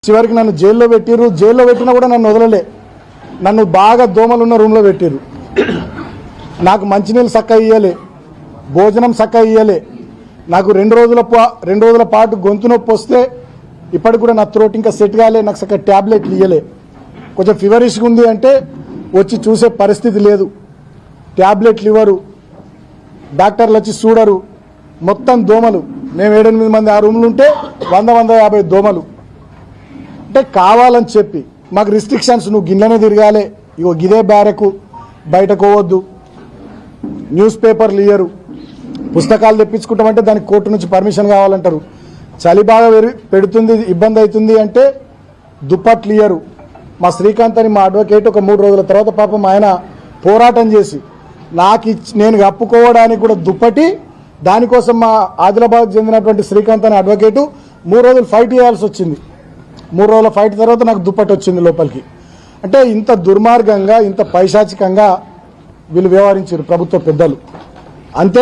చివరికి నన్ను జైల్లో పెట్టిరు. జైల్లో పెట్టినా కూడా నన్ను వదలలే. నన్ను బాగా దోమలున్న రూమ్లో పెట్టిరు. నాకు మంచినీళ్ళు చక్కగా ఇయ్యలే, భోజనం చక్కగా ఇయ్యలే. నాకు రెండు రోజుల పాటు గొంతు నొప్పి వస్తే ఇప్పటికి కూడా నా త్రోట్ ఇంకా సెట్ కాలే. నాకు చక్కగా ట్యాబ్లెట్లు ఇయ్యలే. కొంచెం ఫీవరిష్గా ఉంది అంటే వచ్చి చూసే పరిస్థితి లేదు. ట్యాబ్లెట్లు ఇవ్వరు, డాక్టర్లు వచ్చి చూడరు. మొత్తం దోమలు. మేము 7-8 మంది ఆ రూమ్లు ఉంటే 100-150 దోమలు. అంటే కావాలని చెప్పి మాకు రిస్ట్రిక్షన్స్, నువ్వు గిన్నెనే తిరగాలి, ఇగో గిదే బ్యారెకు, బయటకు పోవద్దు, న్యూస్ పేపర్లు ఇయ్యరు, పుస్తకాలు తెప్పించుకుంటామంటే దానికి కోర్టు నుంచి పర్మిషన్ కావాలంటారు. చలి బాగా పెడుతుంది, ఇబ్బంది అవుతుంది అంటే దుప్పట్లు ఇయ్యరు. మా శ్రీకాంత్ అని మా అడ్వకేట్ ఒక 3 రోజుల తర్వాత పాపం ఆయన పోరాటం చేసి నేను కప్పుకోవడానికి కూడా దుప్పటి, దానికోసం మా ఆదిలాబాద్ చెందినటువంటి శ్రీకాంత్ అనే అడ్వకేటు 3 రోజులు ఫైట్ చేయాల్సి వచ్చింది. 3 రోజుల ఫైట్ తర్వాత నాకు దుప్పటి వచ్చింది లోపలికి. అంటే ఇంత దుర్మార్గంగా, ఇంత పైశాచికంగా వీళ్ళు వ్యవహరించారు ప్రభుత్వ పెద్దలు. అంతే.